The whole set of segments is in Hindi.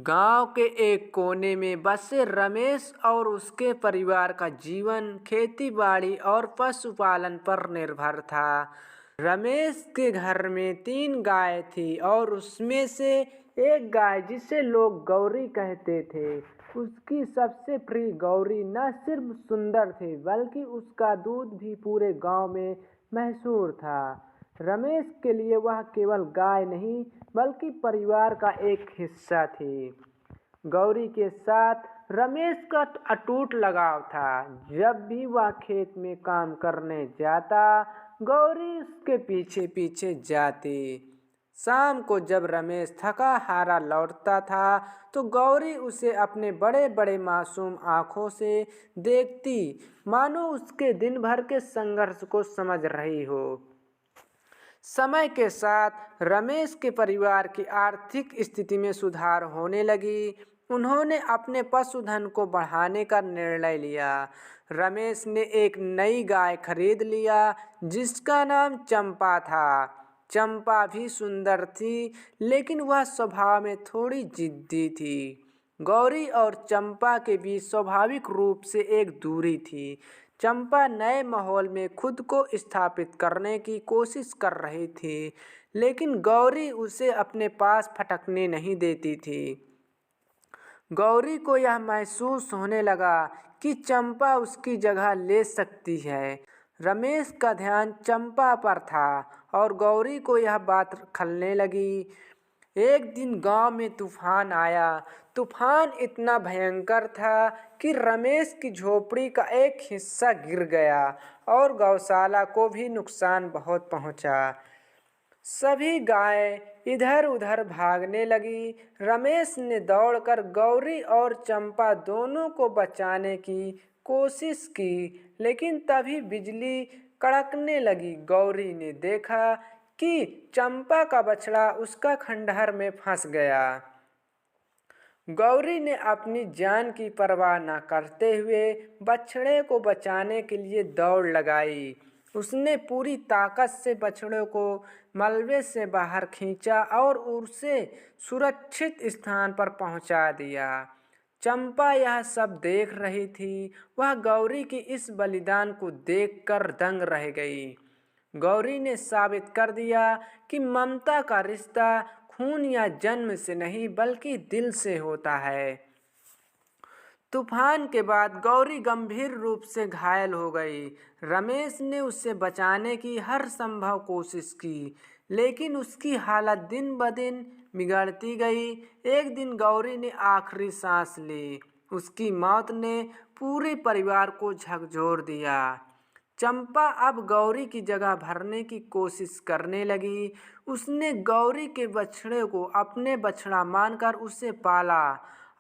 गांव के एक कोने में बसे रमेश और उसके परिवार का जीवन खेती बाड़ी और पशुपालन पर निर्भर था। रमेश के घर में 3 गाय थी और उसमें से एक गाय जिसे लोग गौरी कहते थे, उसकी सबसे प्रिय गौरी न सिर्फ सुंदर थी बल्कि उसका दूध भी पूरे गांव में मशहूर था। रमेश के लिए वह केवल गाय नहीं बल्कि परिवार का एक हिस्सा थी। गौरी के साथ रमेश का अटूट लगाव था। जब भी वह खेत में काम करने जाता, गौरी उसके पीछे पीछे जाती। शाम को जब रमेश थका हारा लौटता था तो गौरी उसे अपने बड़े बड़े मासूम आंखों से देखती, मानो उसके दिन भर के संघर्ष को समझ रही हो। समय के साथ रमेश के परिवार की आर्थिक स्थिति में सुधार होने लगी। उन्होंने अपने पशुधन को बढ़ाने का निर्णय लिया। रमेश ने एक नई गाय खरीद लिया जिसका नाम चंपा था। चंपा भी सुंदर थी, लेकिन वह स्वभाव में थोड़ी जिद्दी थी। गौरी और चंपा के बीच स्वाभाविक रूप से एक दूरी थी। चंपा नए माहौल में खुद को स्थापित करने की कोशिश कर रही थी, लेकिन गौरी उसे अपने पास फटकने नहीं देती थी। गौरी को यह महसूस होने लगा कि चंपा उसकी जगह ले सकती है। रमेश का ध्यान चंपा पर था और गौरी को यह बात खलने लगी। एक दिन गांव में तूफान आया। तूफान इतना भयंकर था कि रमेश की झोपड़ी का एक हिस्सा गिर गया और गौशाला को भी नुकसान बहुत पहुंचा। सभी गायें इधर उधर भागने लगी। रमेश ने दौड़कर गौरी और चंपा दोनों को बचाने की कोशिश की, लेकिन तभी बिजली कड़कने लगी। गौरी ने देखा कि चंपा का बछड़ा उसका खंडहर में फंस गया। गौरी ने अपनी जान की परवाह न करते हुए बछड़े को बचाने के लिए दौड़ लगाई। उसने पूरी ताकत से बछड़े को मलबे से बाहर खींचा और उसे सुरक्षित स्थान पर पहुंचा दिया। चंपा यह सब देख रही थी। वह गौरी की इस बलिदान को देखकर दंग रह गई। गौरी ने साबित कर दिया कि ममता का रिश्ता खून या जन्म से नहीं बल्कि दिल से होता है। तूफान के बाद गौरी गंभीर रूप से घायल हो गई। रमेश ने उसे बचाने की हर संभव कोशिश की, लेकिन उसकी हालत दिन ब दिन बिगड़ती गई। एक दिन गौरी ने आखिरी सांस ली। उसकी मौत ने पूरे परिवार को झकझोर दिया। चंपा अब गौरी की जगह भरने की कोशिश करने लगी। उसने गौरी के बछड़े को अपने बछड़ा मानकर उसे पाला।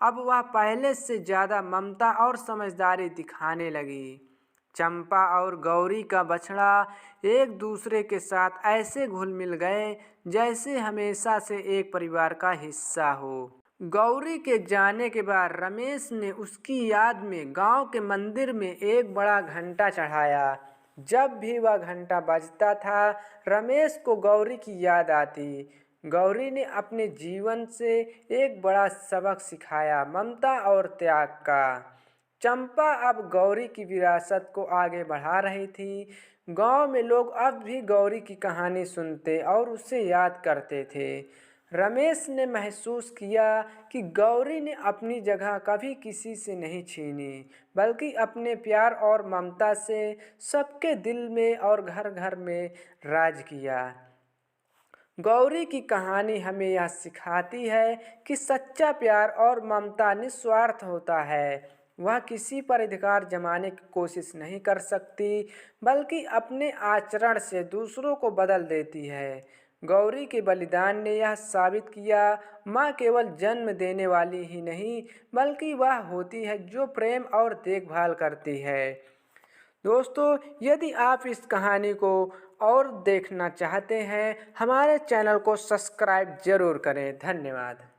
अब वह पहले से ज़्यादा ममता और समझदारी दिखाने लगी। चंपा और गौरी का बछड़ा एक दूसरे के साथ ऐसे घुल मिल गए जैसे हमेशा से एक परिवार का हिस्सा हो। गौरी के जाने के बाद रमेश ने उसकी याद में गांव के मंदिर में एक बड़ा घंटा चढ़ाया। जब भी वह घंटा बजता था, रमेश को गौरी की याद आती। गौरी ने अपने जीवन से एक बड़ा सबक सिखाया, ममता और त्याग का। चंपा अब गौरी की विरासत को आगे बढ़ा रही थी। गांव में लोग अब भी गौरी की कहानी सुनते और उसे याद करते थे। रमेश ने महसूस किया कि गौरी ने अपनी जगह कभी किसी से नहीं छीनी, बल्कि अपने प्यार और ममता से सबके दिल में और घर घर में राज किया। गौरी की कहानी हमें यह सिखाती है कि सच्चा प्यार और ममता निस्वार्थ होता है। वह किसी पर अधिकार जमाने की कोशिश नहीं कर सकती, बल्कि अपने आचरण से दूसरों को बदल देती है। गौरी के बलिदान ने यह साबित किया, माँ केवल जन्म देने वाली ही नहीं, बल्कि वह होती है जो प्रेम और देखभाल करती है। दोस्तों, यदि आप इस कहानी को और देखना चाहते हैं, हमारे चैनल को सब्सक्राइब जरूर करें। धन्यवाद।